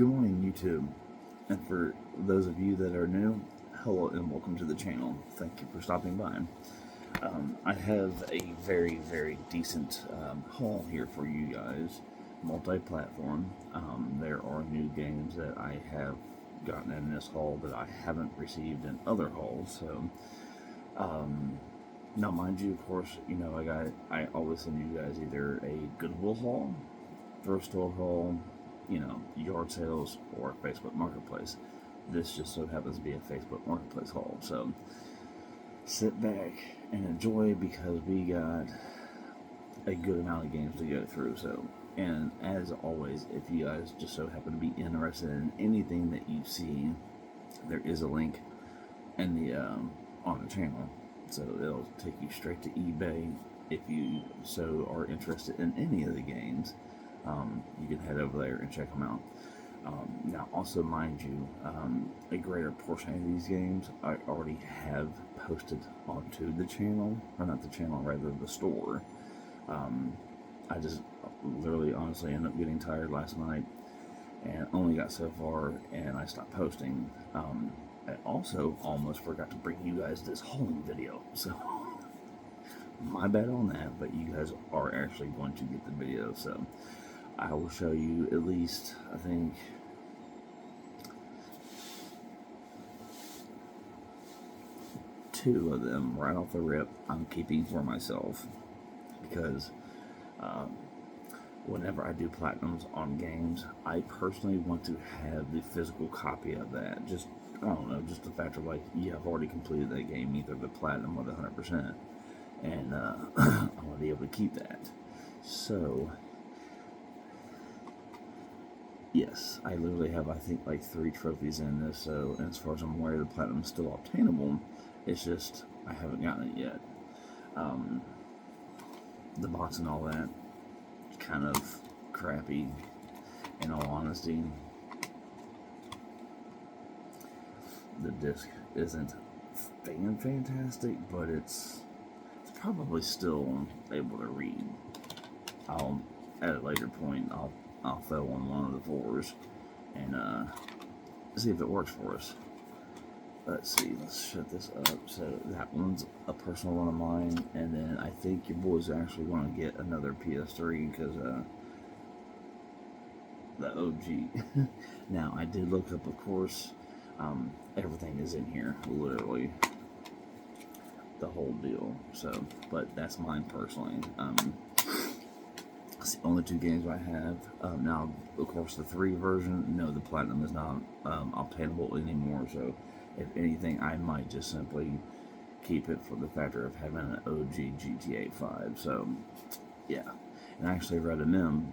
Good morning, YouTube. And for those of you that are new, hello and welcome to the channel. Thank you for stopping by. I have a very decent haul here for you guys, multi-platform. There are new games that I have gotten in this haul that I haven't received in other hauls. So, now mind you, of course, I always send you guys either a Goodwill haul, thrift store haul, yard sales, or Facebook Marketplace. This just so happens to be a Facebook Marketplace haul. So sit back and enjoy because we got a good amount of games to go through. So, and as always, if you guys just so happen to be interested in anything that you see, there is a link in the on the channel. So it'll take you straight to eBay if you so are interested in any of the games. You can head over there and check them out. Now, also mind you, a greater portion of these games I already have posted onto the channel, or not the channel, rather the store. I just literally, honestly, ended up getting tired last night and only got so far, and I stopped posting. I also almost forgot to bring you guys this hauling video, so my bad on that, but you guys are actually going to get the video, so I will show you at least, I think, two of them right off the rip I'm keeping for myself, because whenever I do platinums on games, I personally want to have the physical copy of that. Just, I don't know, just the fact of like, yeah, I've already completed that game, either the platinum or the 100%, and I want to be able to keep that. So yes, I literally have, I think, like 3 trophies in this, so as far as I'm aware, the platinum is still obtainable. It's just, I haven't gotten it yet. The box and all that, kind of crappy, in all honesty. The disc isn't fantastic, but it's probably still able to read. I'll, at a later point, I'll throw on one of the 4s and see if it works for us. Let's see, let's shut this up. So that one's a personal one of mine, and then I think your boy's actually going to get another PS3 because the OG. Now, I did look up, of course, everything is in here, literally the whole deal. So, but that's mine personally. It's the only 2 games I have. Now, of course, the 3 version, no, the platinum is not obtainable anymore. So, if anything, I might just simply keep it for the factor of having an OG GTA 5. So, yeah. And I actually read a meme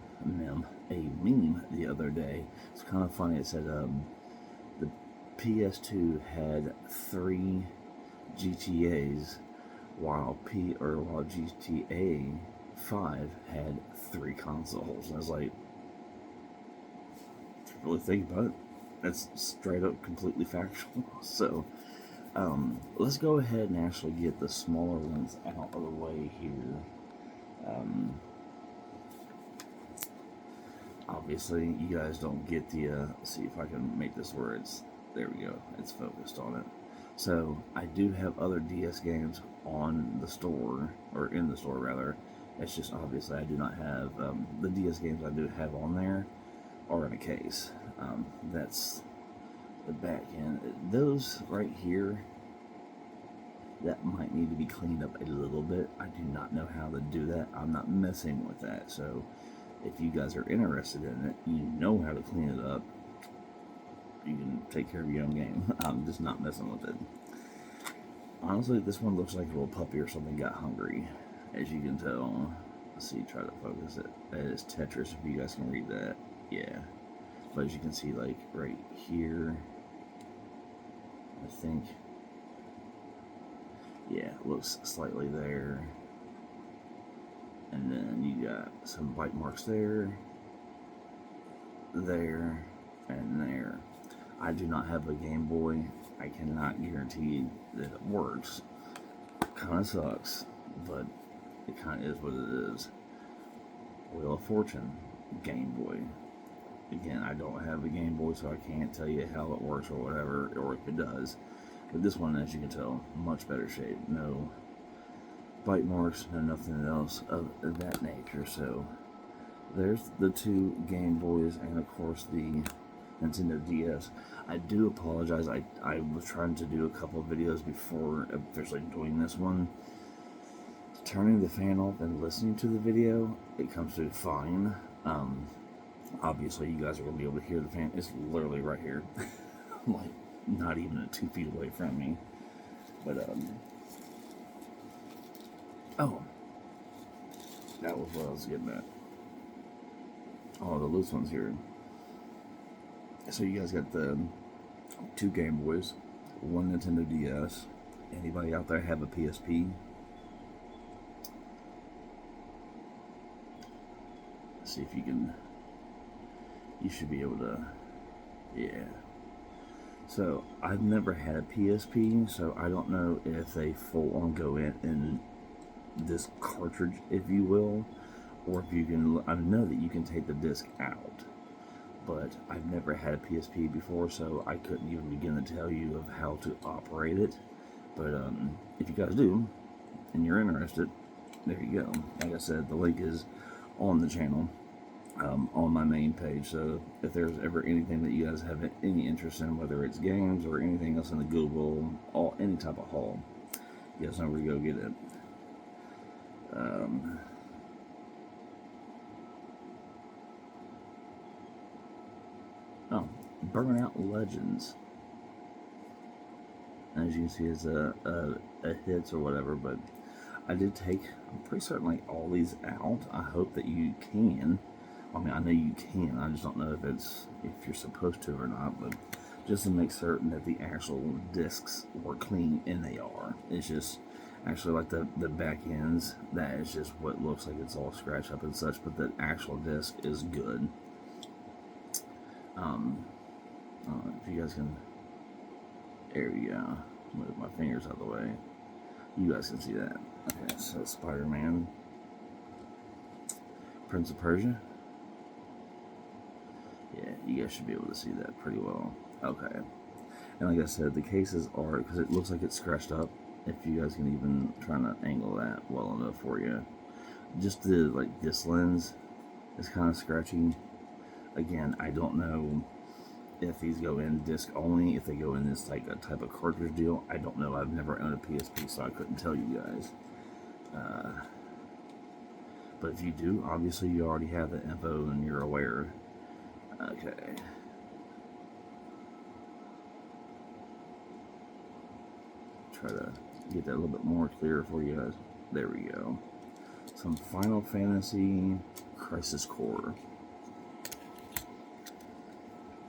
the other day. It's kind of funny. It said the PS2 had 3 GTAs, while GTA 5 had 3 consoles. And I was like, really think about it, that's straight up completely factual. So let's go ahead and actually get the smaller ones out of the way here. Obviously you guys don't get the see if I can make this where it's, there we go, it's focused on it. So I do have other DS games on the store, or in the store rather. It's just obviously I do not have the DS games I do have on there are in a case. That's the back end. Those right here, that might need to be cleaned up a little bit. I do not know how to do that. I'm not messing with that. So if you guys are interested in it, you know how to clean it up, you can take care of your own game. I'm just not messing with it. Honestly, this one looks like a little puppy or something got hungry, as you can tell. Let's see, try to focus it. It is Tetris, if you guys can read that. Yeah. But as you can see, like, right here, I think, yeah, it looks slightly there. And then you got some bite marks there, there, and there. I do not have a Game Boy. I cannot guarantee that it works. Kind of sucks, but it kind of is what it is. Wheel of Fortune, Game Boy. Again, I don't have a Game Boy, so I can't tell you how it works or whatever, or if it does. But this one, as you can tell, much better shape. No bite marks, no nothing else of that nature. So there's the two Game Boys, and of course the Nintendo DS. I do apologize. I was trying to do a couple of videos before officially doing this one. Turning the fan off and listening to the video, it comes through fine. Obviously, you guys are going to be able to hear the fan. It's literally right here. Like, not even 2 feet away from me. But, oh. That was what I was getting at. Oh, the loose ones here. So you guys got the 2 Game Boys, 1 Nintendo DS. Anybody out there have a PSP? Let's see if you can. You should be able to. Yeah. So I've never had a PSP, so I don't know if they full on go in this cartridge, if you will, or if you can. I know that you can take the disc out, but I've never had a PSP before, so I couldn't even begin to tell you of how to operate it. But if you guys do, and you're interested, there you go. Like I said, the link is on the channel, on my main page. So if there's ever anything that you guys have any interest in, whether it's games or anything else in the Goodwill, any type of haul, you guys know where to go get it. Oh, Burnout Legends. As you can see, it's a hits or whatever, but I did take, I'm pretty certain, like, all these out. I hope that you can. I mean, I know you can. I just don't know if you're supposed to or not, but just to make certain that the actual discs were clean, and they are. It's just actually like the back ends, that is just what looks like it's all scratched up and such, but the actual disc is good. If you guys can, there we go. Move my fingers out of the way. You guys can see that. Okay, so Spider-Man, Prince of Persia. Yeah, you guys should be able to see that pretty well. Okay. And like I said, the cases are, because it looks like it's scratched up, if you guys can even try to angle that well enough for you. Just this lens is kind of scratchy. Again, I don't know if these go in disc only, if they go in this like a type of cartridge deal. I don't know. I've never owned a PSP, so I couldn't tell you guys. But if you do, obviously you already have the info and you're aware. Okay. Try to get that a little bit more clear for you guys. There we go. Some Final Fantasy Crisis Core.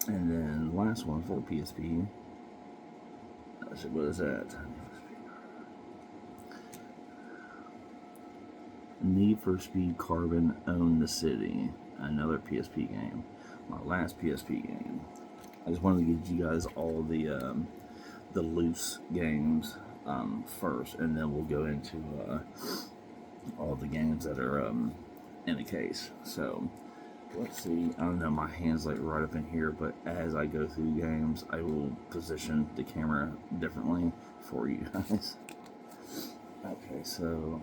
And then last one for PSP. What is that? Need for Speed Carbon Own the City. Another PSP game. My last PSP game. I just wanted to give you guys all the loose games first, and then we'll go into all the games that are in the case. So let's see. I don't know, my hand's like right up in here, but as I go through games, I will position the camera differently for you guys. Okay, so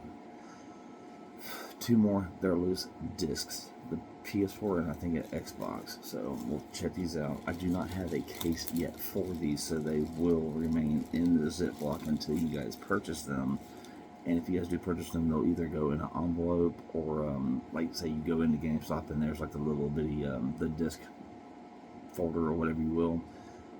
2 more, they're loose discs. The PS4 and I think an Xbox. So we'll check these out. I do not have a case yet for these, so they will remain in the Ziploc until you guys purchase them. And if you guys do purchase them, they'll either go in an envelope or, like, say you go into GameStop and there's like the little bitty, the disc folder or whatever you will.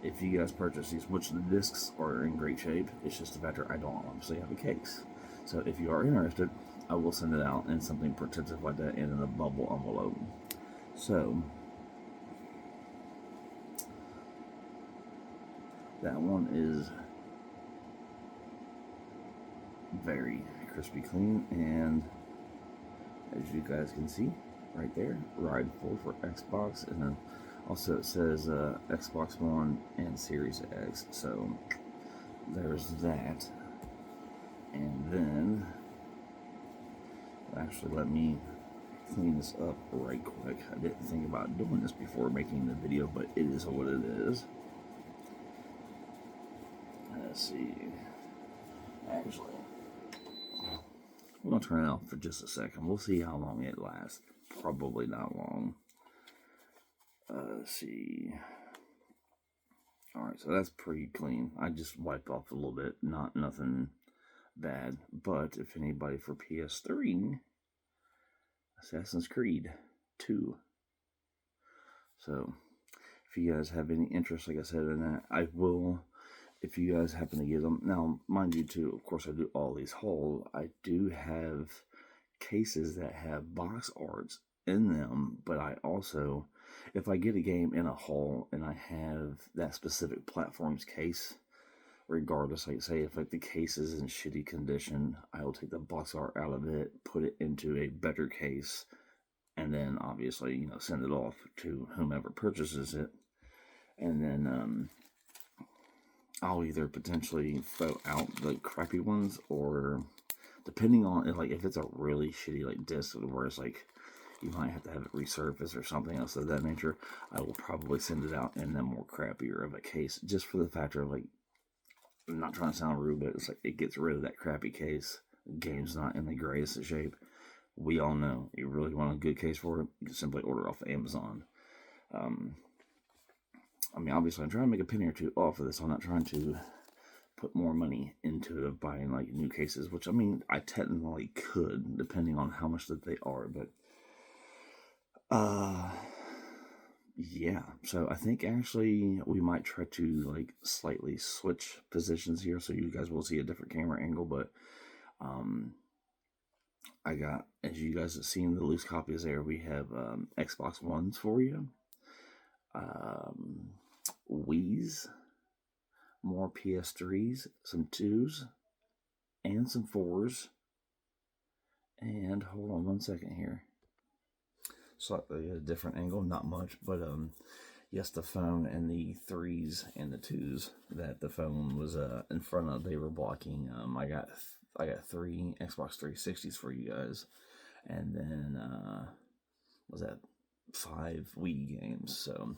If you guys purchase these, which the discs are in great shape, it's just a matter I don't obviously have a case. So if you are interested, I will send it out in something protective like that and in a bubble envelope. So that one is very crispy clean, and as you guys can see right there, Ride 4 for Xbox, and then also it says Xbox One and Series X, so there's that. And then actually let me clean this up right quick. I didn't think about doing this before making the video, but it is what it is. Let's see. Actually, we're going to turn it off for just a second. We'll see how long it lasts. Probably not long. Let's see. Alright, so that's pretty clean. I just wiped off a little bit. Nothing bad. But if anybody for PS3, Assassin's Creed 2. So, if you guys have any interest, like I said, in that, I will, if you guys happen to get them. Now, mind you, too, of course, I do all these hauls. I do have cases that have box arts in them, but I also, if I get a game in a haul and I have that specific platform's case, regardless, like say if like the case is in shitty condition, I will take the box art out of it, put it into a better case, and then obviously, you know, send it off to whomever purchases it. And then I'll either potentially throw out the crappy ones, or depending on, like, if it's a really shitty like disc where it's like you might have to have it resurfaced or something else of that nature, I will probably send it out in the more crappier of a case, just for the factor of, like, I'm not trying to sound rude, but it's like it gets rid of that crappy case. The game's not in the greatest of shape. We all know, you really want a good case for it, you can simply order off of Amazon. I mean, obviously, I'm trying to make a penny or two off of this. I'm not trying to put more money into it of buying like new cases, which, I mean, I technically could, depending on how much that they are, but yeah. So I think actually we might try to like slightly switch positions here, so you guys will see a different camera angle. But I got, as you guys have seen the loose copies there, we have Xbox Ones for you, Wii's, more PS3s, some 2s, and some 4s. And hold on one second here. Slightly a different angle, not much, but yes, the phone and the 3s and the 2s that the phone was in front of, they were blocking. I got 3 Xbox 360s for you guys, and then was that 5 Wii games. So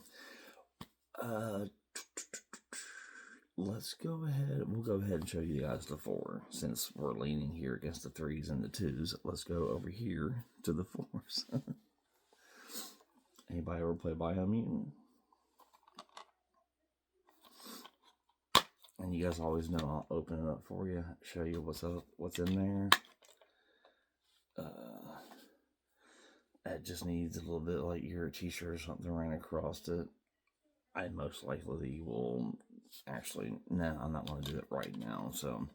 let's go ahead. We'll go ahead and show you guys the 4, since we're leaning here against the 3s and the 2s. Let's go over here to the 4s. Anybody ever play Biomutant? And you guys always know I'll open it up for you, show you what's up, what's in there. That just needs a little bit like your t-shirt or something ran across it. I most likely will actually, no, I'm not going to do it right now. So,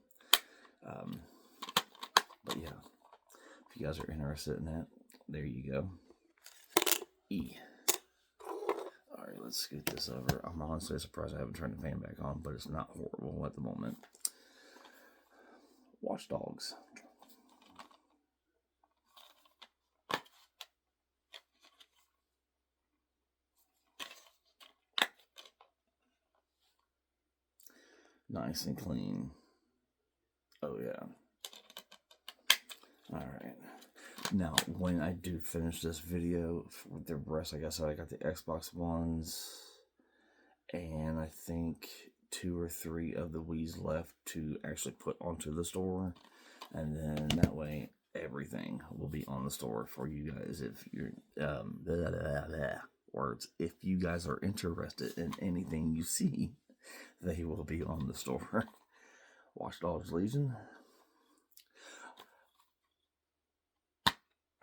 but yeah, if you guys are interested in that, there you go. Alright, let's scoot this over. I'm honestly surprised I haven't turned the fan back on, but it's not horrible at the moment. Watch Dogs. Nice and clean. Oh yeah. Alright. Now, when I do finish this video, with the rest, like I said, I got the Xbox Ones, and I think 2 or 3 of the Wii's left to actually put onto the store, and then that way everything will be on the store for you guys. If you're words, if you guys are interested in anything you see, they will be on the store. Watch Dogs Legion.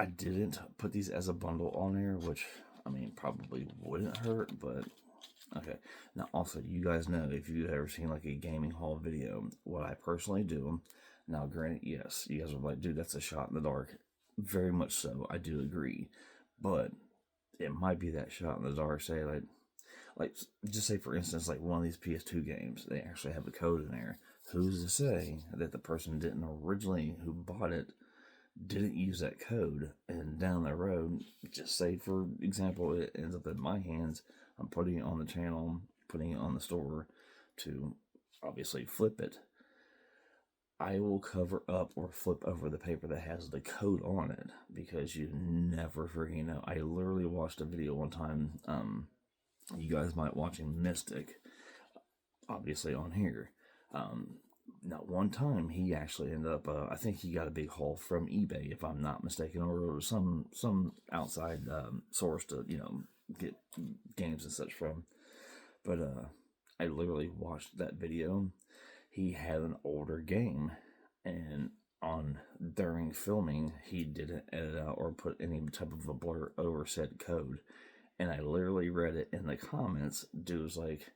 I didn't put these as a bundle on there, which, I mean, probably wouldn't hurt, but okay. Now, also, you guys know, if you've ever seen like a gaming haul video, what I personally do. Now, granted, yes, you guys are like, dude, that's a shot in the dark. Very much so, I do agree. But it might be that shot in the dark, say, like just say, for instance, like one of these PS2 games, they actually have a code in there. Who's to say that the person didn't originally, who bought it, didn't use that code, and down the road, just say for example it ends up in my hands, I'm putting it on the channel, putting it on the store to obviously flip it. I will cover up or flip over the paper that has the code on it because you never freaking know. I literally watched a video one time. You guys might watching Mystic, obviously on here. Not one time he actually ended up. I think he got a big haul from eBay, if I'm not mistaken, or some outside source to get games and such from. But I literally watched that video. He had an older game, and during filming, he didn't edit out or put any type of a blur over said code. And I literally read it in the comments. Dude was like,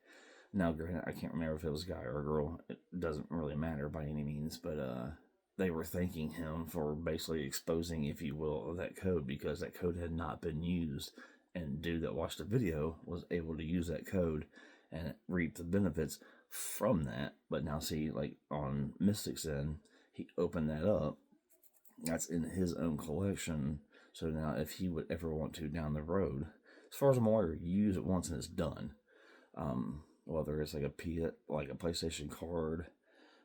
now granted, I can't remember if it was a guy or a girl. It doesn't really matter by any means, but they were thanking him for basically exposing, if you will, that code because that code had not been used. And dude that watched the video was able to use that code and reap the benefits from that. But now see, like on Mystic's end, he opened that up. That's in his own collection. So now if he would ever want to down the road, as far as I'm aware, you use it once and it's done. Whether it's like a PlayStation card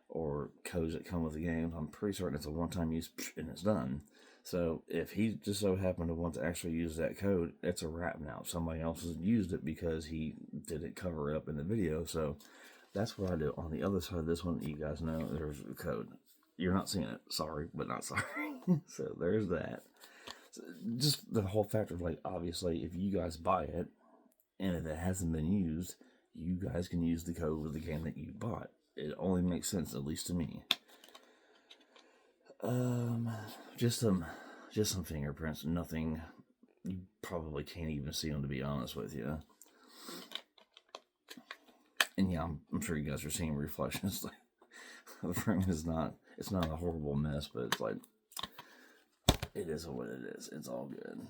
or codes that come with the game, I'm pretty certain it's a one-time use and it's done. So if he just so happened to want to actually use that code, it's a wrap now. Somebody else has used it because he didn't cover it up in the video. So that's what I do. On the other side of this one, you guys know there's a code. You're not seeing it. Sorry, but not sorry. So there's that. So just the whole factor of like, obviously, if you guys buy it and if it hasn't been used, you guys can use the code with the game that you bought. It only makes sense, at least to me. Just some fingerprints. Nothing. You probably can't even see them, to be honest with you. And yeah, I'm sure you guys are seeing reflections. The room is not. It's not a horrible mess, but it's like it is what it is. It's all good.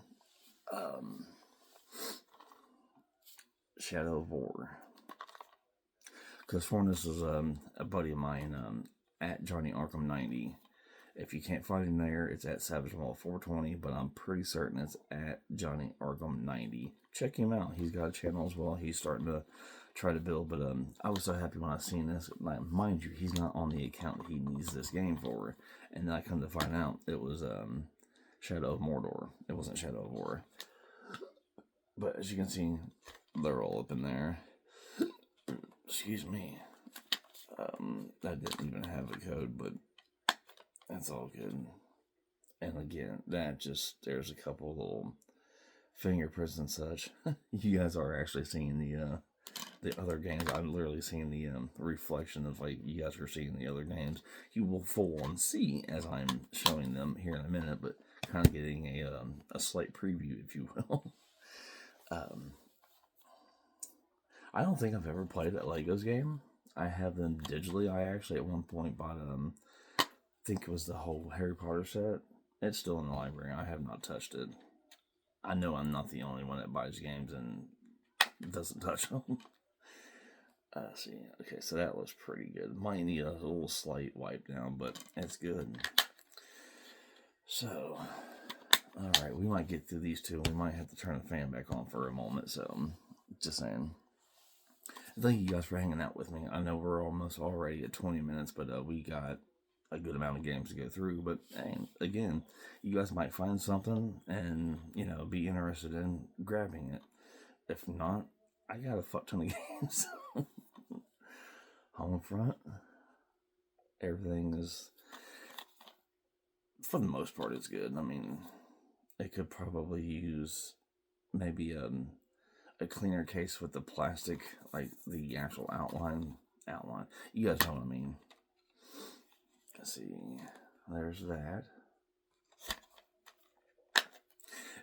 Shadow of War. Because Fornus is a buddy of mine at Johnny Arkham 90. If you can't find him there, it's at Savage Mall 420, but I'm pretty certain it's at Johnny Arkham 90. Check him out. He's got a channel as well. He's starting to try to build, but I was so happy when I seen this. Like, mind you, he's not on the account he needs this game for. And then I come to find out it was Shadow of Mordor. It wasn't Shadow of War. But as you can see, they're all up in there. Excuse me. I didn't even have the code, but that's all good. And again, there's a couple little fingerprints and such. You guys are actually seeing the other games. I'm literally seeing the reflection of like you guys are seeing the other games. You will full on see as I'm showing them here in a minute, but kind of getting a slight preview, if you will. I don't think I've ever played that Legos game. I have them digitally. I actually at one point bought I think it was the whole Harry Potter set. It's still in the library. I have not touched it. I know I'm not the only one that buys games and doesn't touch them. See. Okay, so that was pretty good. Might need a little slight wipe down, but it's good. So, alright, we might get through these two. We might have to turn the fan back on for a moment, so just saying. Thank you guys for hanging out with me. I know we're almost already at 20 minutes, but we got a good amount of games to go through. But again, you guys might find something and, be interested in grabbing it. If not, I got a fuck ton of games. Homefront. Everything is, for the most part, it's good. I mean, it could probably use maybe a cleaner case with the plastic, like the actual outline. You guys know what I mean. Let's see. There's that.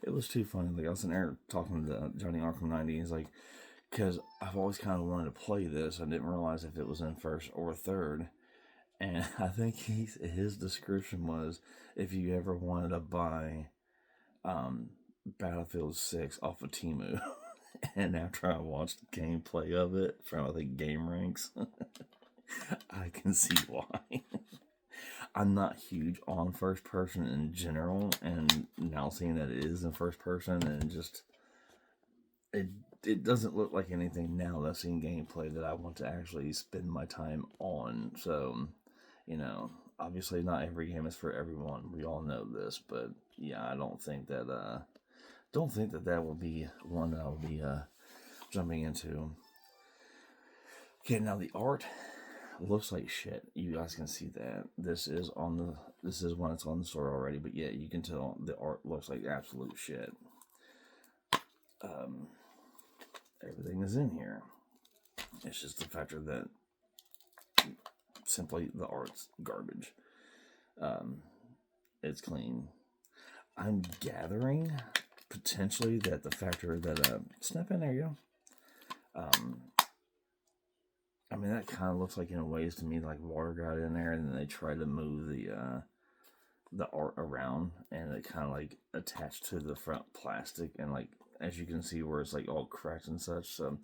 It was too funny. Like, I was in there talking to Johnny Arkham 90. He's like, because I've always kind of wanted to play this. I didn't realize if it was in first or third. And I think his description was, if you ever wanted to buy Battlefield 6 off of Temu. And after I watched the gameplay of it from, I think, Game Ranks, I can see why. I'm not huge on first person in general, and now seeing that it is in first person, and just it doesn't look like anything now that I've seen gameplay that I want to actually spend my time on. So You know, obviously not every game is for everyone. We all know this, but yeah, I don't think that that will be one that I'll be jumping into. Okay, now the art looks like shit. You guys can see that. This is when it's on the store already, but yeah, you can tell the art looks like absolute shit. Everything is in here. It's just the factor that simply the art's garbage. It's clean. I'm gathering potentially that the factor that snap in, there you go. I mean, that kind of looks like, in ways to me, like water got in there and then they tried to move the art around, and it kind of like attached to the front plastic, and like, as you can see, where it's like all cracked and such. So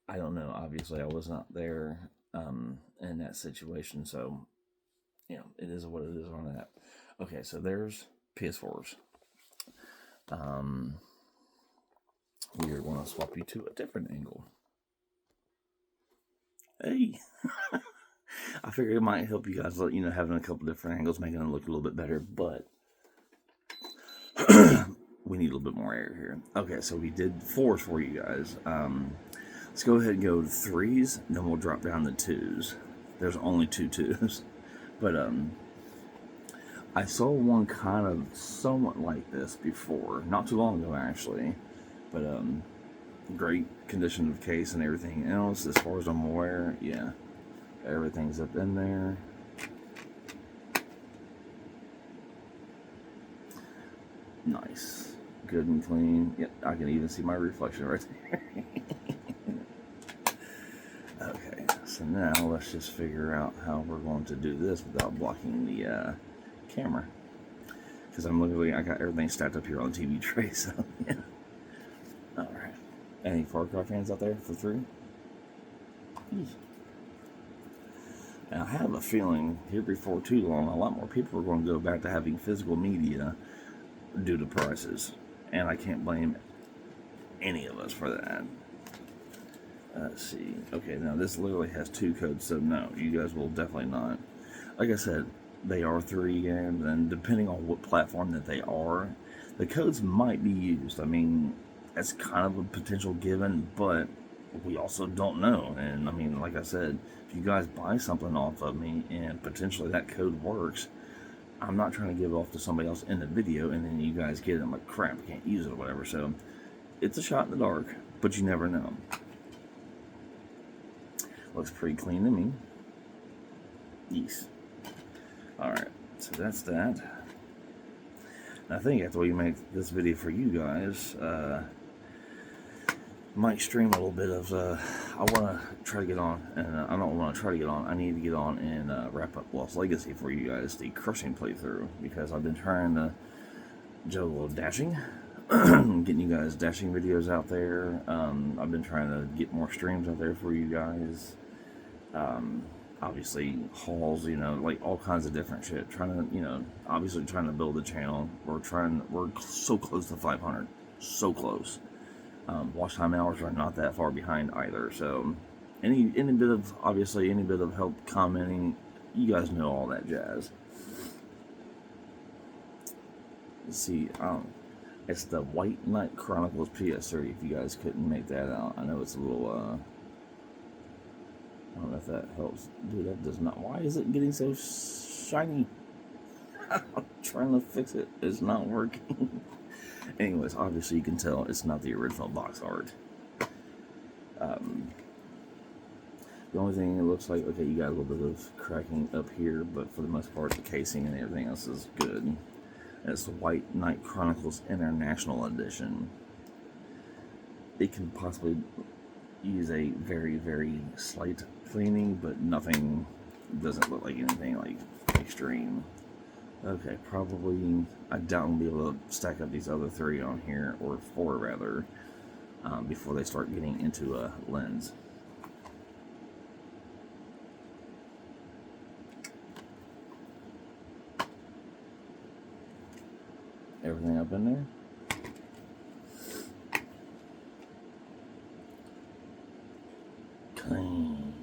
I don't know. Obviously, I was not there in that situation, so you know, it is what it is on that. Okay, so there's PS4s. We are going to swap you to a different angle. Hey, I figured it might help you guys, you know, having a couple different angles, making it look a little bit better, but we need a little bit more air here. Okay, so we did 4s for you guys. Let's go ahead and go to 3s, and then we'll drop down to 2s. There's only 2 2s, but I saw one kind of somewhat like this before, not too long ago actually, but great condition of case and everything else. As far as I'm aware, yeah, everything's up in there. Nice, good and clean. Yep, I can even see my reflection right there. Okay, so now let's just figure out how we're going to do this without blocking the camera, because I got everything stacked up here on the TV tray. So yeah. All right. Any Far Cry fans out there for 3? And I have a feeling here before too long, a lot more people are going to go back to having physical media due to prices, and I can't blame any of us for that. Let's see. Okay, now this literally has 2 codes, so no, you guys will definitely not. Like I said, they are 3 games, and depending on what platform that they are, the codes might be used. I mean, that's kind of a potential given, but we also don't know. And I mean, like I said, if you guys buy something off of me and potentially that code works, I'm not trying to give it off to somebody else in the video and then you guys get it. I'm like, crap, I can't use it or whatever. So it's a shot in the dark, but you never know. Looks pretty clean to me. Yes. Alright, so that's that. I think after we make this video for you guys, might stream a little bit of, I want to try to get on, and I don't want to try to get on, I need to get on and wrap up Lost Legacy for you guys, the crushing playthrough, because I've been trying to juggle dashing, getting you guys dashing videos out there. I've been trying to get more streams out there for you guys. Obviously hauls, you know, like all kinds of different shit. Trying to, you know, obviously trying to build a channel. We're so close to 500, so close. Watch time hours are not that far behind either. So any bit of help commenting, you guys know all that jazz. Let's see, it's the White Knight Chronicles PS3. If you guys couldn't make that out, I know it's a little I don't know if that helps. Dude, that does not. Why is it getting so shiny? I'm trying to fix it. It's not working. Anyways, obviously you can tell it's not the original box art. The only thing it looks like, okay, you got a little bit of cracking up here, but for the most part, the casing and everything else is good. And it's the White Knight Chronicles International Edition. It can possibly use a very, very slight cleaning, but nothing, doesn't look like anything like extreme. Okay, probably, I doubt we'll be able to stack up these other 3 on here, or 4 rather, before they start getting into a lens. Everything up in there? Clean.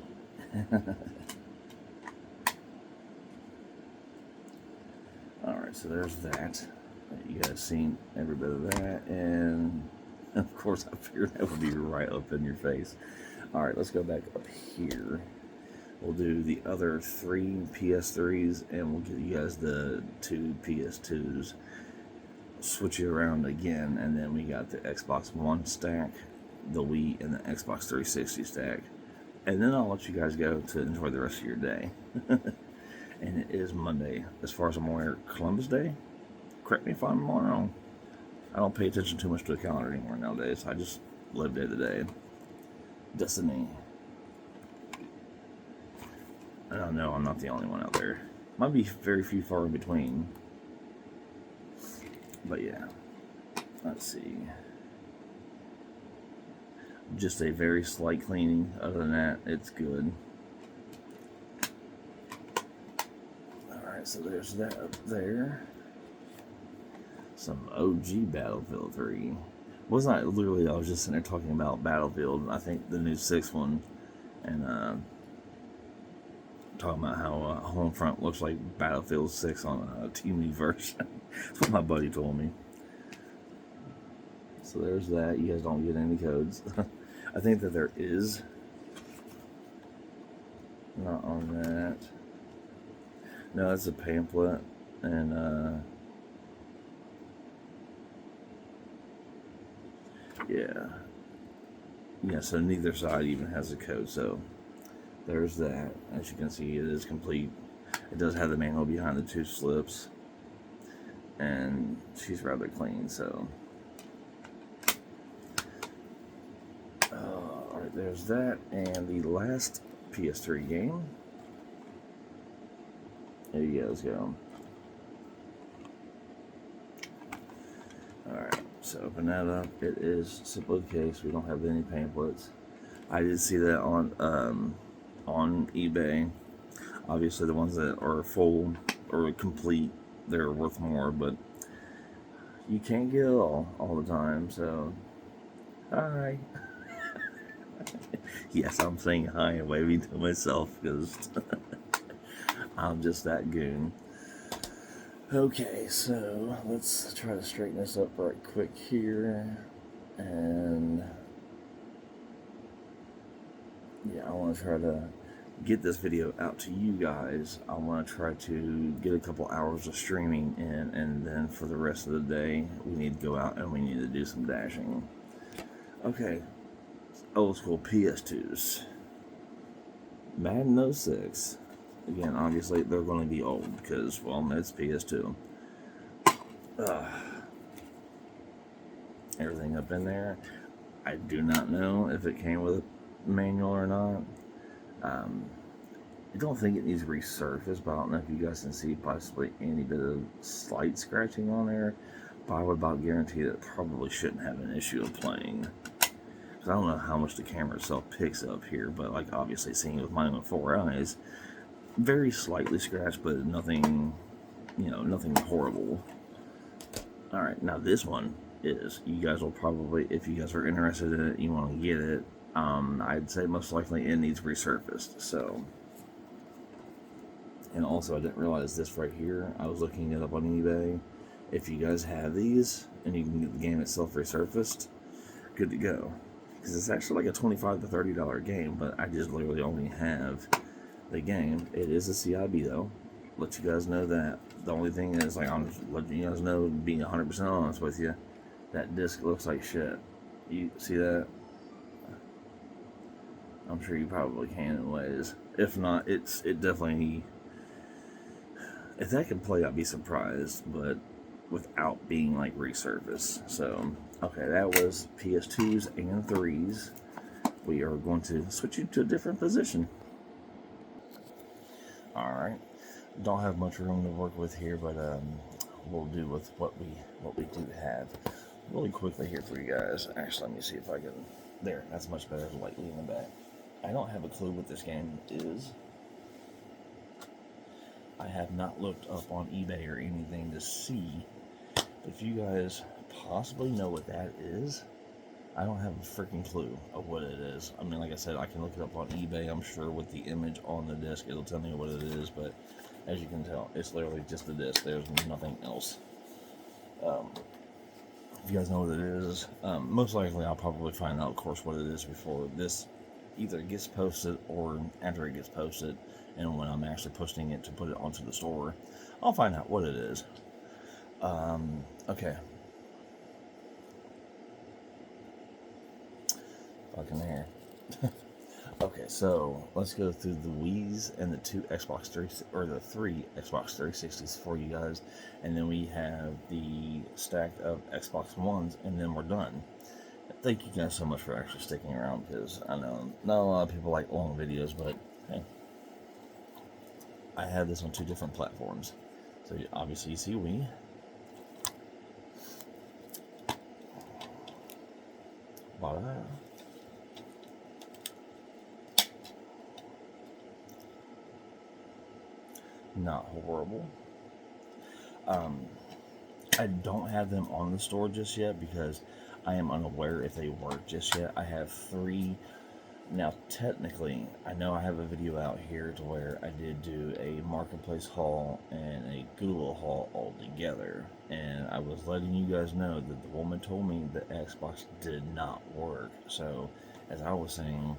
Alright, so there's that. You guys seen every bit of that, and of course I figured that would be right up in your face. Alright, let's go back up here. We'll do the other 3 PS3s, and we'll give you guys the 2 PS2s. Switch it around again, and then we got the Xbox One stack, the Wii, and the Xbox 360 stack. And then I'll let you guys go to enjoy the rest of your day. And it is Monday. As far as I'm aware, Columbus Day? Correct me if I'm wrong. I don't pay attention too much to the calendar anymore nowadays. I just live day to day. Destiny. I don't know, I'm not the only one out there. Might be very few far in between. But yeah. Let's see. Just a very slight cleaning. Other than that, it's good. Alright, so there's that up there. Some OG Battlefield 3. Wasn't I literally, I was just sitting there talking about Battlefield, I think the new 6th one, and talking about how Homefront looks like Battlefield 6 on a TV version. That's what my buddy told me. So there's that. You guys don't get any codes. I think that there is. Not on that. No, that's a pamphlet, and yeah, so neither side even has a code, so there's that. As you can see, it is complete. It does have the manual behind the 2 slips, and she's rather clean, so alright, there's that. And the last PS3 game, there you guys go. Alright, so open that up. It is simply the case. We don't have any pamphlets. I did see that on eBay. Obviously, the ones that are full or complete, they're worth more, but you can't get it all the time, so hi. Yes, I'm saying hi and waving to myself because I'm just that goon. Okay, so let's try to straighten this up right quick here. And yeah, I want to try to get this video out to you guys. I want to try to get a couple hours of streaming in, and then for the rest of the day, we need to go out and we need to do some dashing. Okay, old school PS2s. Madden 06. Again, obviously, they're going to be old because, well, it's PS2. Everything up in there. I do not know if it came with a manual or not. I don't think it needs resurfaced, but I don't know if you guys can see possibly any bit of slight scratching on there. But I would about guarantee that it probably shouldn't have an issue of playing. Because I don't know how much the camera itself picks up here, but like obviously seeing it with my own 4 eyes, very slightly scratched, but nothing, nothing horrible. Alright, now this one is, you guys will probably, if you guys are interested in it, you want to get it, I'd say most likely it needs resurfaced, so. And also, I didn't realize this right here. I was looking it up on eBay. If you guys have these, and you can get the game itself resurfaced, good to go. Because it's actually like a $25 to $30 game, but I just literally only have the game. It is a CIB though. Let you guys know that. The only thing is, like, I'm just letting you guys know, being 100% honest with you, that disc looks like shit. You see that? I'm sure you probably can in ways. If not, it definitely, if that can play, I'd be surprised, but without being like resurfaced. So, okay, that was PS2s and 3s. We are going to switch you to a different position. Alright, don't have much room to work with here, but we'll do with what we do have. Really quickly here for you guys. Actually, let me see if I can, there, that's much better, lightly in the back. I don't have a clue what this game is. I have not looked up on eBay or anything to see. If you guys possibly know what that is, I don't have a freaking clue of what it is. I mean, like I said, I can look it up on eBay. I'm sure with the image on the disc, it'll tell me what it is, but As you can tell, it's literally just the disc. There's nothing else. If you guys know what it is, most likely I'll probably find out, of course, what it is before this either gets posted or after it gets posted. And when I'm actually posting it to put it onto the store, I'll find out what it is. Okay. Fucking hair. Okay, so let's go through the Wii's and the three Xbox 360s for you guys, and then we have the stack of Xbox Ones, and then we're done. Thank you guys so much for actually sticking around, because I know not a lot of people like long videos, but hey, I had this on 2 different platforms. So obviously you see Wii. Voila. Not horrible. I don't have them on the store just yet because I am unaware if they work just yet. I have 3. Now, technically, I know I have a video out here to where I did do a Marketplace haul and a Goodwill haul all together. And I was letting you guys know that the woman told me that Xbox did not work. So, as I was saying,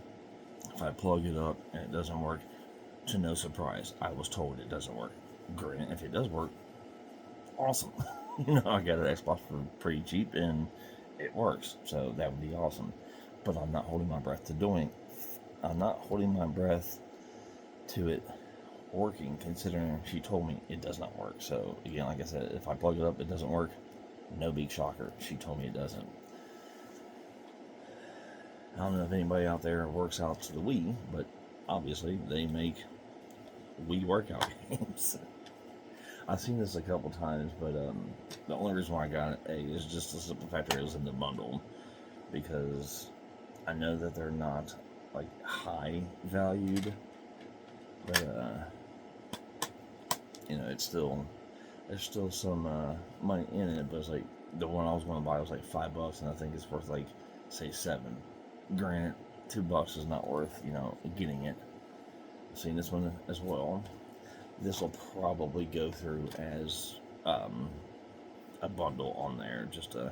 if I plug it up and it doesn't work, to no surprise, I was told it doesn't work. Granted, if it does work, awesome. I got an Xbox for pretty cheap and it works, so that would be awesome. But I'm not holding my breath to it working, considering she told me it does not work. So again, like I said, if I plug it up, it doesn't work. No big shocker. She told me it doesn't. I don't know if anybody out there works out to the Wii, but obviously they make Wii workout games. I've seen this a couple times, but the only reason why I got it is just the simple fact that it was in the bundle, because I know that they're not like high valued, but it's still, there's still some money in it. But it's like the one I was going to buy was like $5, and I think it's worth like say $7. Granted, $2 is not worth getting it. I've seen this one as well. This will probably go through as a bundle on there just to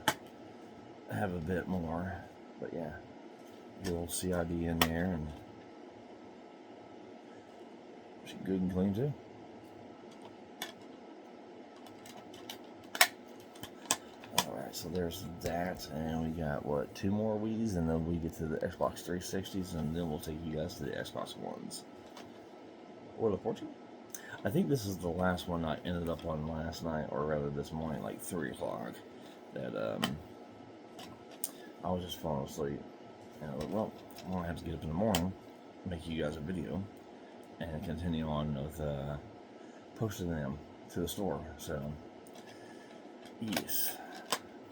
have a bit more. But yeah, little CID in there, and she's good and clean too. Alright, so there's that, and we got 2 more Wii's, and then we get to the Xbox 360s, and then we'll take you guys to the Xbox Ones. Or the 14? I think this is the last one I ended up on last night, or rather this morning, like 3 o'clock, that I was just falling asleep. And I was like, well, I'm going to have to get up in the morning, make you guys a video, and continue on with posting them to the store. So, yes.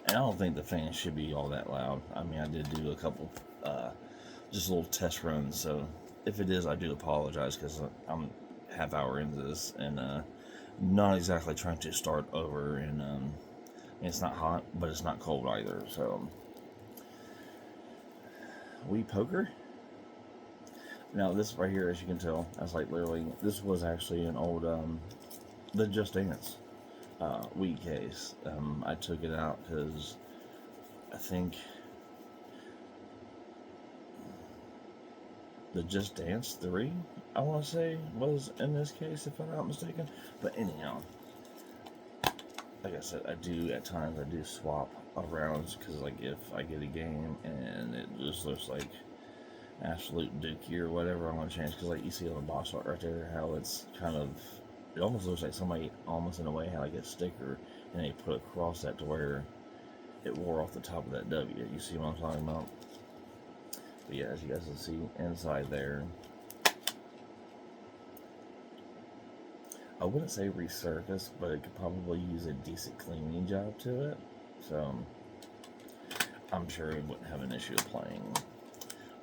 And I don't think the fans should be all that loud. I mean, I did do a couple, just little test runs, so if it is, I do apologize, because I'm half hour into this, and not exactly trying to start over, and it's not hot, but it's not cold either. So Wii Poker. Now this right here, as you can tell, that's like literally, this was actually an old the Just Dance Wii case. I took it out because I think the Just Dance 3, I want to say, was in this case, if I'm not mistaken. But anyhow, like I said, I do swap around, because like if I get a game and it just looks like absolute dookie or whatever, I'm going to change, because like you see on the box art right there, how it's kind of, it almost looks like somebody, almost in a way, had like a sticker, and they put across that to where it wore off the top of that W. You see what I'm talking about? But yeah, as you guys can see inside there, I wouldn't say resurface, but it could probably use a decent cleaning job to it. So I'm sure it wouldn't have an issue playing.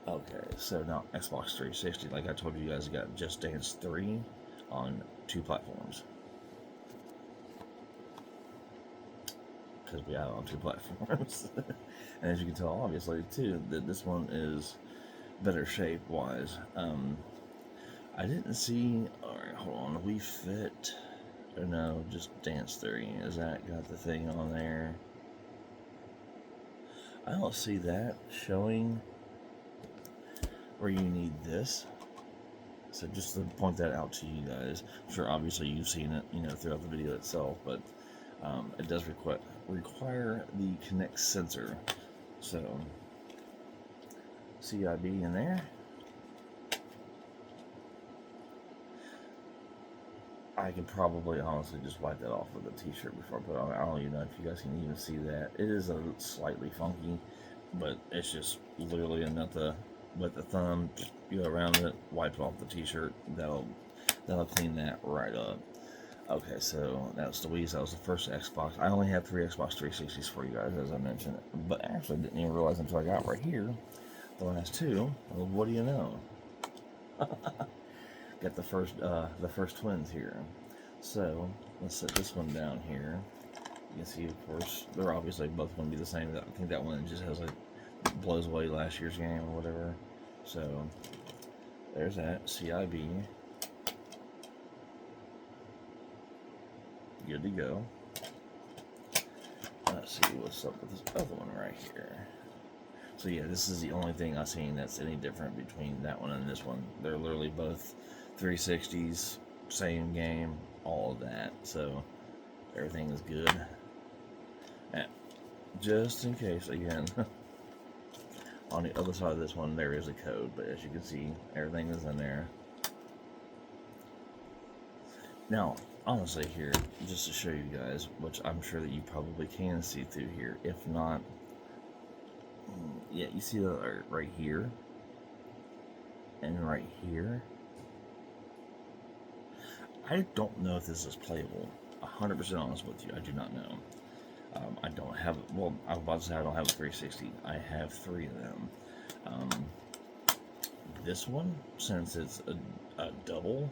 Okay, so now Xbox 360, like I told you guys, got Just Dance 3 on 2 platforms. Because we have it on 2 platforms. And as you can tell, obviously, too, that this one is better shape-wise. I didn't see. Alright, hold on. Wii Fit. Or no, just Dance Theory. Is that got the thing on there? I don't see that showing where you need this. So just to point that out to you guys. I'm sure obviously you've seen it, throughout the video itself, but it does require the Kinect sensor. So CIB in there. I could probably honestly just wipe that off with a t-shirt before I put it on. I don't even know if you guys can even see that. It is a slightly funky, but it's just literally enough to let the thumb go around it, wipe it off the t-shirt. That'll clean that right up. Okay, so that's the Wii. That was the first Xbox. I only have 3 Xbox 360s for you guys, as I mentioned, but actually didn't even realize until I got right here the last 2. Well, what do you know? Got the first twins here. So let's set this one down here. You can see, of course, they're obviously both going to be the same. I think that one just has blows away last year's game or whatever. So there's that CIB. Good to go. Let's see what's up with this other one right here. So yeah, this is the only thing I've seen that's any different between that one and this one. They're literally both 360s, same game, all of that. So everything is good. And just in case, again, on the other side of this one there is a code, but as you can see, everything is in there. Now, honestly here, just to show you guys, which I'm sure that you probably can see through here. If not, yeah, you see that right here and right here. I don't know if this is playable. 100% honest with you, I do not know. I don't have, well, I was about to say I don't have a 360. I have 3 of them. This one, since it's a double,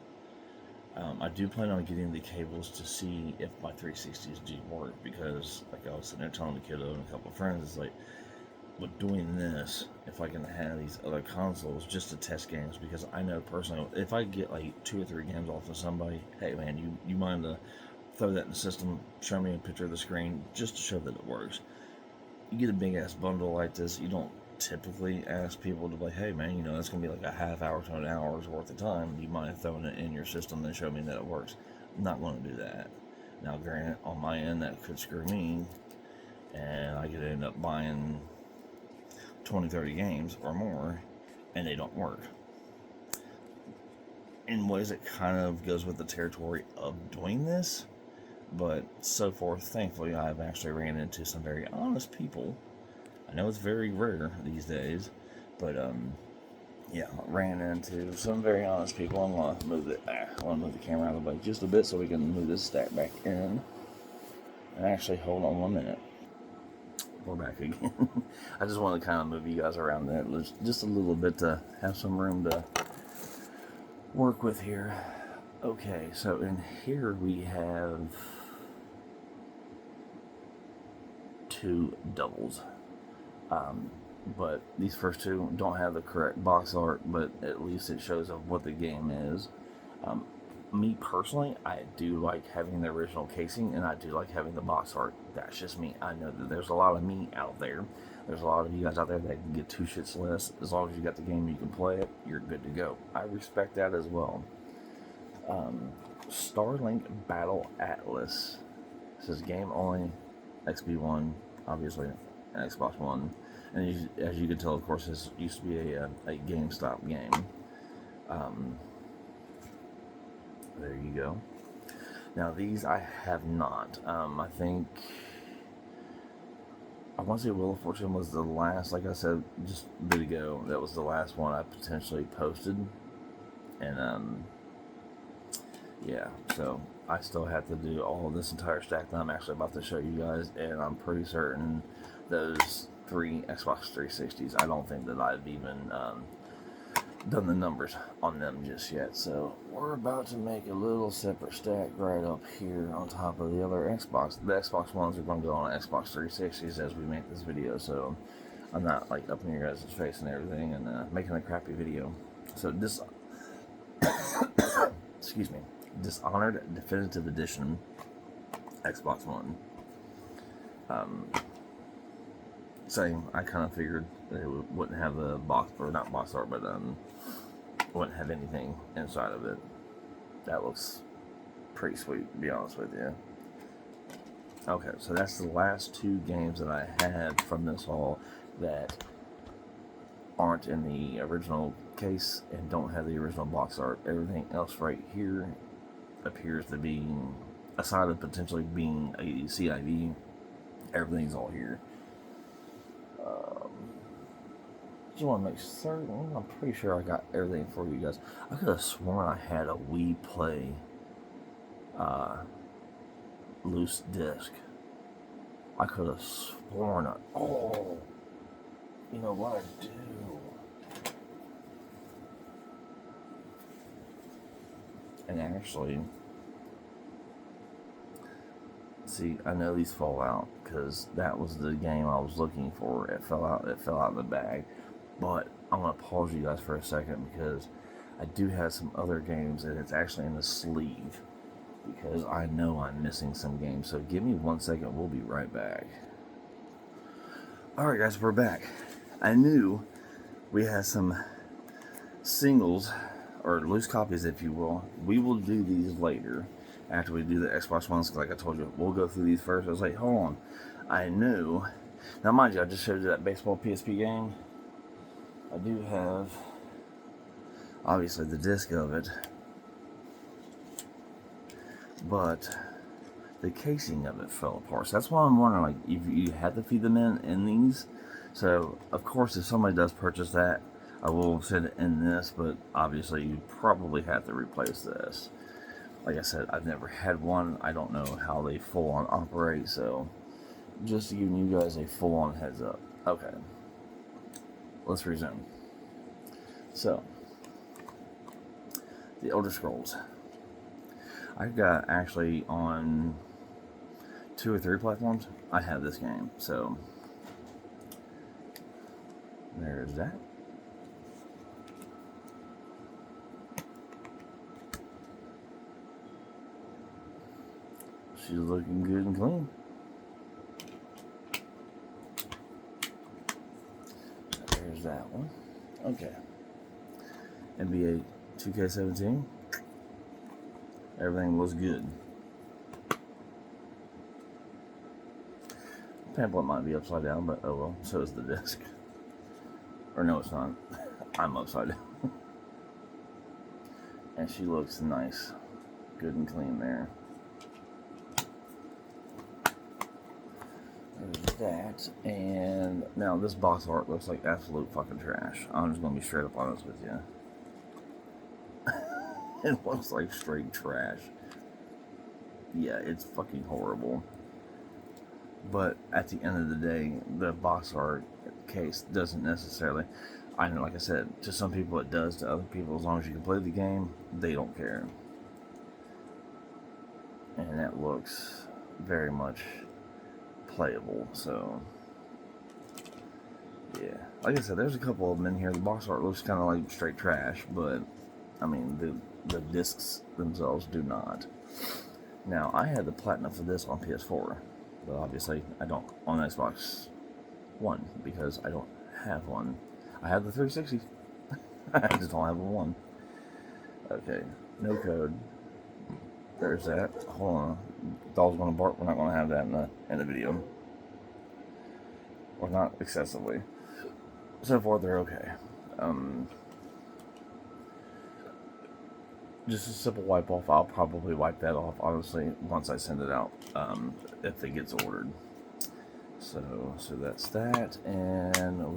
I do plan on getting the cables to see if my 360s do work, because like I was sitting there telling the kiddo and a couple of friends, it's like, with doing this, if I can have these other consoles just to test games, because I know personally, if I get like 2 or 3 games off of somebody, hey man, you mind to throw that in the system, show me a picture of the screen, just to show that it works. You get a big ass bundle like this, you don't typically ask people to be like, hey man, that's going to be like a half hour to an hour's worth of time. You mind throwing it in your system and show me that it works? I'm not going to do that. Now granted, on my end, that could screw me, and I could end up buying 20-30 games or more, and they don't work. In ways, it kind of goes with the territory of doing this, but so forth. Thankfully, I've actually ran into some very honest people. I know it's very rare these days, but yeah, ran into some very honest people. I'm gonna move the camera out of the way just a bit so we can move this stack back in. And actually, hold on 1 minute. We're back again. I just want to kind of move you guys around that just a little bit to have some room to work with here. Okay, so in here we have 2 doubles. But these first 2 don't have the correct box art, but at least it shows of what the game is. Me personally, I do like having the original casing, and I do like having the box art. That's just me. I know that there's a lot of me out there. There's a lot of you guys out there that can get 2 shits less. As long as you got the game, you can play it, you're good to go. I respect that as well. Starlink Battle Atlas. This is game only, XB1, obviously, and Xbox One. And as you can tell, of course, this used to be a GameStop game. There you go. Now these I have not. I think I want to say Wheel of Fortune was the last, like I said just a bit ago, that was the last one I potentially posted. And yeah, so I still have to do all of this entire stack that I'm actually about to show you guys, and I'm pretty certain those 3 Xbox 360s, I don't think that I've even done the numbers on them just yet. So we're about to make a little separate stack right up here on top of the other Xbox. The Xbox Ones are going to go on Xbox 360s as we make this video, so I'm not like up in your guys' face and everything and making a crappy video. So this Excuse me. Dishonored Definitive Edition Xbox One. Same. I kind of figured that it wouldn't have a box, or not box art, but wouldn't have anything inside of it. That looks pretty sweet, to be honest with you. Okay, so that's the last two games that I had from this haul that aren't in the original case and don't have the original box art. Everything else right here appears to be, aside of potentially being a CIV, everything's all here. Just want to make certain. I'm pretty sure I got everything for you guys. I could have sworn I had a Wii Play loose disc. I could have sworn it. Oh, you know what I do? And actually, see, I know these fall out because that was the game I was looking for. It fell out of the bag. But I'm gonna pause you guys for a second because I do have some other games and it's actually in the sleeve because I know I'm missing some games. So give me 1 second. We'll be right back. All right, guys, we're back. I knew we had some singles or loose copies, if you will. We will do these later after we do the Xbox Ones. Like I told you, we'll go through these first. I was like, hold on. I knew. Now, mind you, I just showed you that baseball PSP game. I do have, obviously, the disc of it, but the casing of it fell apart. So that's why I'm wondering, like, if you had to feed them in these. So, of course, if somebody does purchase that, I will send it in this, but obviously you probably have to replace this. Like I said, I've never had one. I don't know how they full-on operate, so just giving you guys a full-on heads up. Okay. Let's resume. So, the Elder Scrolls. I've got actually on 2 or 3 platforms, I have this game. So, there's that. She's looking good and clean. There's that one. Okay. NBA 2K17. Everything was good. Pamphlet might be upside down, but oh well, so is the disc. Or no, it's not. I'm upside down. And she looks nice. Good and clean there. There's that. And now this box art looks like absolute fucking trash. I'm just gonna be straight up honest with you. It looks like straight trash. Yeah, it's fucking horrible. But at the end of the day, the box art case doesn't necessarily. I know, like I said, to some people it does. To other people, as long as you can play the game, they don't care. And that looks very much playable. So, yeah. Like I said, there's a couple of them in here. The box art looks kind of like straight trash, but I mean, the discs themselves do not. Now, I had the platinum for this on PS4, but obviously I don't on Xbox One because I don't have one. I have the 360. I just don't have one. Okay, no code. There's that. Hold on. Dog's gonna bark. We're not gonna have that in the video, or not excessively. So far, they're okay. Just a simple wipe off. I'll probably wipe that off, honestly, once I send it out, if it gets ordered. So that's that, and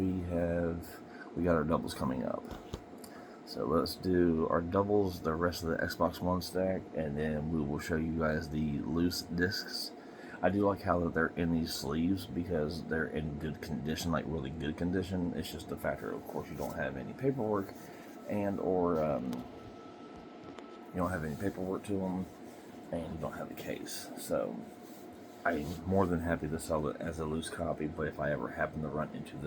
we got our doubles coming up. So let's do our doubles, the rest of the Xbox One stack, and then we will show you guys the loose discs. I do like how that they're in these sleeves because they're in good condition, like really good condition. It's just a factor, of course, you don't have any paperwork or you don't have any paperwork to them, and you don't have a case. So I'm more than happy to sell it as a loose copy, but if I ever happen to run into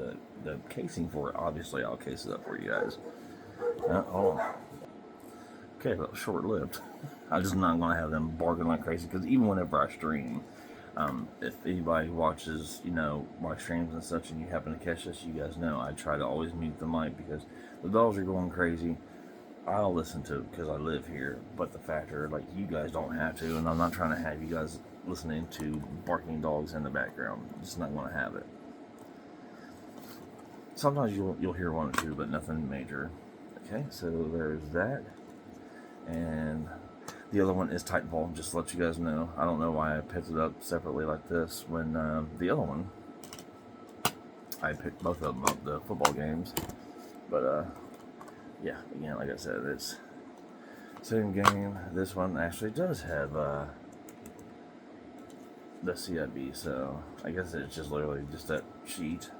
the casing for it, obviously I'll case it up for you guys. Hold on. okay, that was short-lived. I'm just not going to have them barking like crazy, because even whenever I stream, if anybody watches, my streams and such, and you happen to catch this, you guys know I try to always mute the mic, because the dogs are going crazy. I'll listen to it because I live here, but the factor, like, you guys don't have to, and I'm not trying to have you guys listening to barking dogs in the background. I'm just not going to have it. Sometimes you'll hear one or two, but nothing major. Okay, so there's that. And the other one is Titanfall, just to let you guys know. I don't know why I picked it up separately like this when the other one, I picked both of them up, the football games. But, yeah, again, like I said, it's same game. This one actually does have the CIB, so I guess it's just literally just that sheet.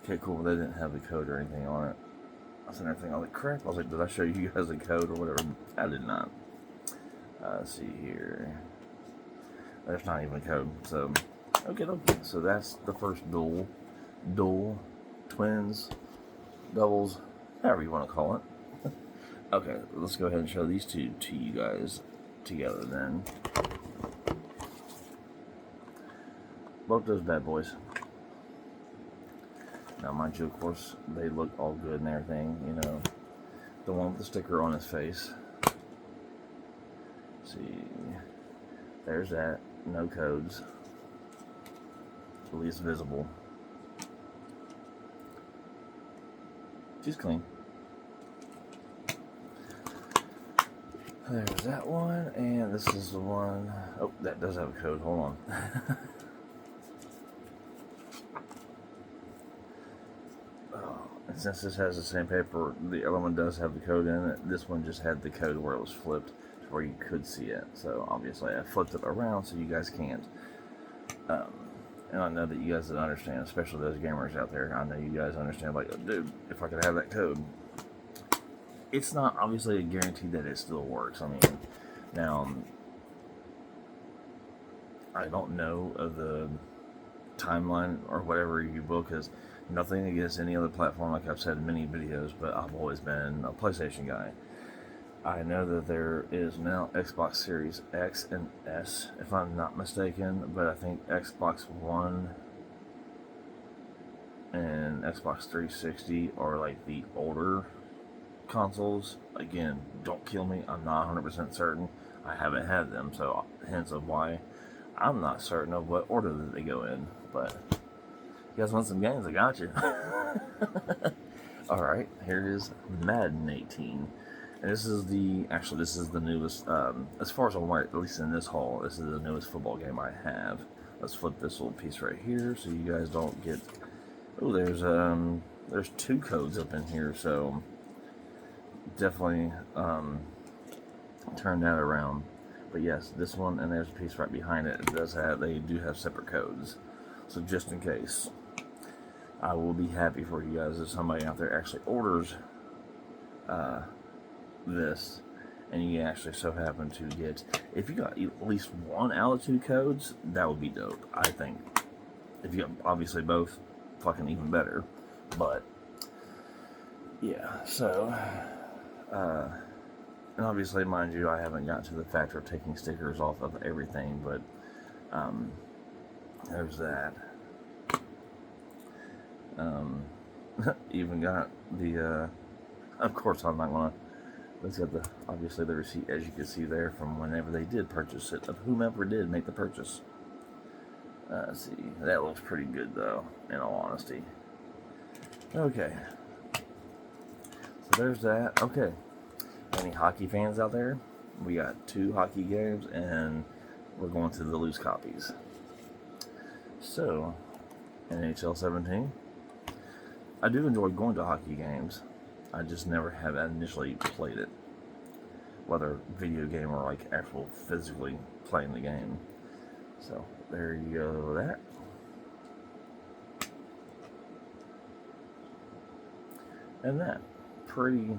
Okay, cool. They didn't have the code or anything on it. I was thinking, oh, crap. I was like, did I show you guys the code or whatever? I did not. Let's see here. There's not even a code. So, okay. So that's the first duel, twins, doubles, however you want to call it. Okay, let's go ahead and show these two to you guys together then. Both those bad boys. Now, mind you, of course, they look all good and everything, The one with the sticker on his face. Let's see. There's that. No codes. At least visible. She's clean. There's that one, and this is the one. Oh, that does have a code. Hold on. And since this has the same paper, the other one does have the code in it. This one just had the code where it was flipped to where you could see it. So obviously I flipped it around so you guys can't. And I know that you guys understand, especially those gamers out there. I know you guys understand, like, dude, if I could have that code. It's not obviously a guarantee that it still works. I mean, now, I don't know of the timeline or whatever you will, because nothing against any other platform, like I've said in many videos, but I've always been a PlayStation guy. I know that there is now Xbox Series X and S, if I'm not mistaken, but I think Xbox One and Xbox 360 are like the older consoles. Again, don't kill me, I'm not 100% certain. I haven't had them, so hence of why I'm not certain of what order that they go in. But you guys want some games? I got you. Alright, here is Madden 18. And this is the newest, as far as I'm aware, at least in this haul, this is the newest football game I have. Let's flip this little piece right here so you guys don't get, oh, there's two codes up in here, so definitely, turn that around. But yes, this one, and there's a piece right behind it, they do have separate codes. So just in case, I will be happy for you guys if somebody out there actually orders, this, and you actually so happen to get, if you got at least one out of two codes, that would be dope, I think. If you got obviously both, fucking even better. But yeah, so and obviously, mind you, I haven't got to the factor of taking stickers off of everything, but there's that. Even got the of course I'm not gonna, let's get obviously the receipt, as you can see there, from whenever they did purchase it, of whomever did make the purchase. Let's see, that looks pretty good though, in all honesty. Okay, so there's that. Okay, any hockey fans out there? We got 2 hockey games, and we're going to the loose copies. So, NHL 17. I do enjoy going to hockey games. I just never have initially played it, whether video game or like actual physically playing the game. So there you go, that. And that, pretty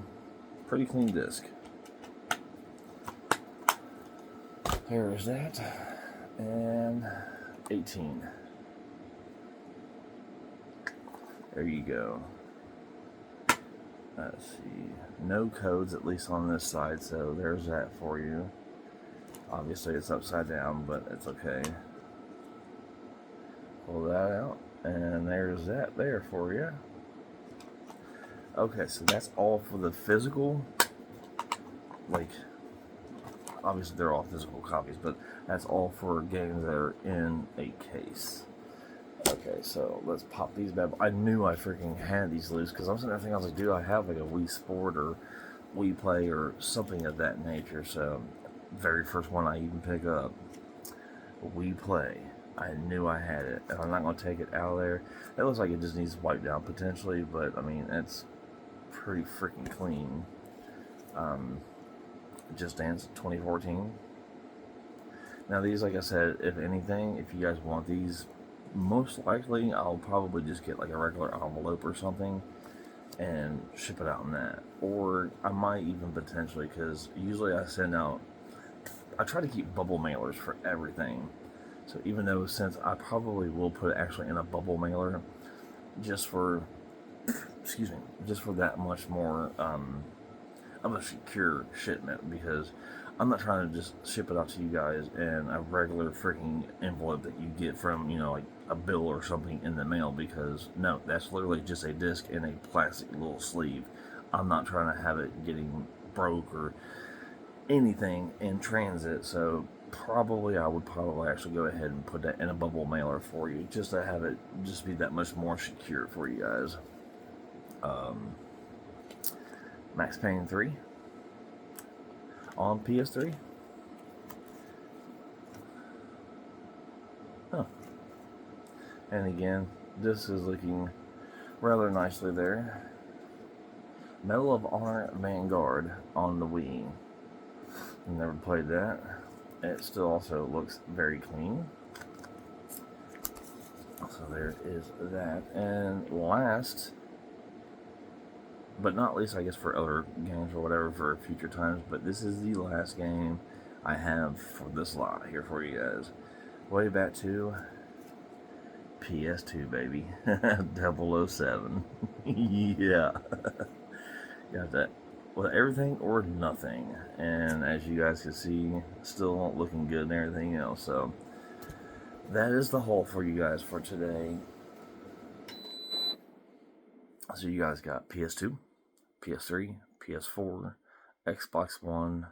clean disc. There is that, and 18. There you go. Let's see. No codes, at least on this side, so there's that for you. Obviously, it's upside down, but it's okay. Pull that out, and there's that there for you. Okay, so that's all for the physical. Like, obviously, they're all physical copies, but that's all for games that are in a case. Okay, so let's pop these back. I knew I freaking had these loose because I'm sitting there thinking, I was like, dude, I have like a Wii Sport or Wii Play or something of that nature. So, very first one I even pick up, Wii Play. I knew I had it, and I'm not going to take it out of there. It looks like it just needs wiped down potentially, but I mean, it's pretty freaking clean. Just Dance 2014. Now these, like I said, if anything, if you guys want these, most likely I'll probably just get like a regular envelope or something and ship it out in that. Or I might even potentially, because usually I try to keep bubble mailers for everything. So even though, since I probably will put it actually in a bubble mailer just for, excuse me, just for that much more of a secure shipment, because I'm not trying to just ship it out to you guys in a regular freaking envelope that you get from, like a bill or something in the mail, because no, that's literally just a disc in a plastic little sleeve. I'm not trying to have it getting broke or anything in transit, so I would probably actually go ahead and put that in a bubble mailer for you, just to have it just be that much more secure for you guys. Max Payne 3 on PS3. Huh. And again, this is looking rather nicely there. Medal of Honor Vanguard on the Wii. Never played that. It still also looks very clean. So there is that. And last, but not least, I guess, for other games or whatever for future times, but this is the last game I have for this lot here for you guys. Way back to PS2, baby. 007. Yeah. Got that. Well, everything or nothing. And as you guys can see, still looking good and everything else. So, that is the haul for you guys for today. So, you guys got PS2, PS3, PS4, Xbox One,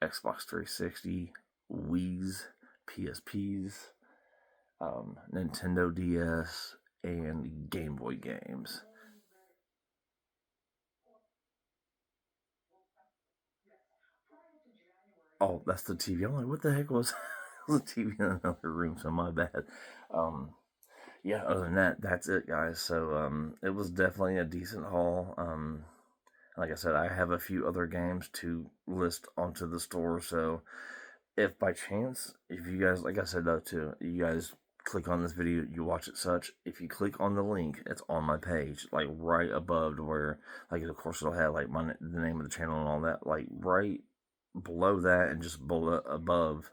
Xbox 360, Wii's, PSPs, Nintendo DS, and Game Boy games. Oh, that's the TV. I'm like, what the heck was the TV in another room? So my bad. Um, yeah. Other than that, that's it, guys. So it was definitely a decent haul. Like I said, I have a few other games to list onto the store. So if by chance, if you guys, like I said though, too, you guys click on this video, you watch it such. If you click on the link, it's on my page, like right above to where, like, of course it'll have like the name of the channel and all that, like right below that, and just below above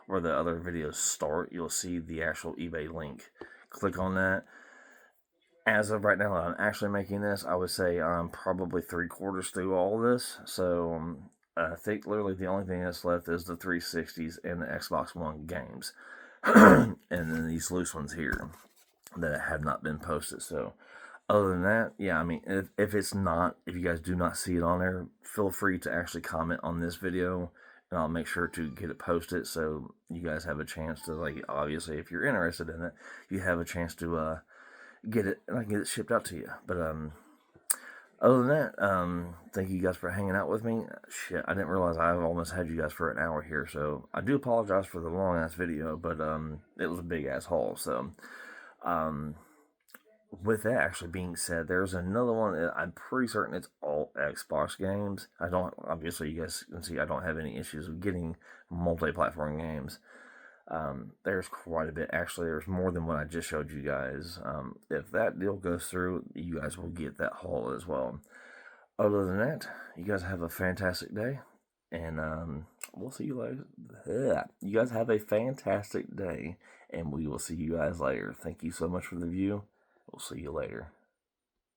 where the other videos start, you'll see the actual eBay link. Click on that. As of right now, I'm actually making this. I would say I'm probably 3/4 through all this. So I think literally the only thing that's left is the 360s and the Xbox One games. And then these loose ones here that have not been posted. So other than that, yeah, I mean, if if you guys do not see it on there, feel free to actually comment on this video, and I'll make sure to get it posted so you guys have a chance to, like, obviously, if you're interested in it, you have a chance to get it, and I can get it shipped out to you. But other than that, thank you guys for hanging out with me. Shit, I didn't realize I've almost had you guys for an hour here, so I do apologize for the long ass video, but it was a big ass haul. So um, with that actually being said, there's another one that I'm pretty certain it's all Xbox games. I don't, obviously, you guys can see I don't have any issues with getting multi-platform games. There's quite a bit. Actually, there's more than what I just showed you guys. If that deal goes through, you guys will get that haul as well. Other than that, you guys have a fantastic day, and we'll see you later. Yeah. You guys have a fantastic day, and we will see you guys later. Thank you so much for the view. We'll see you later.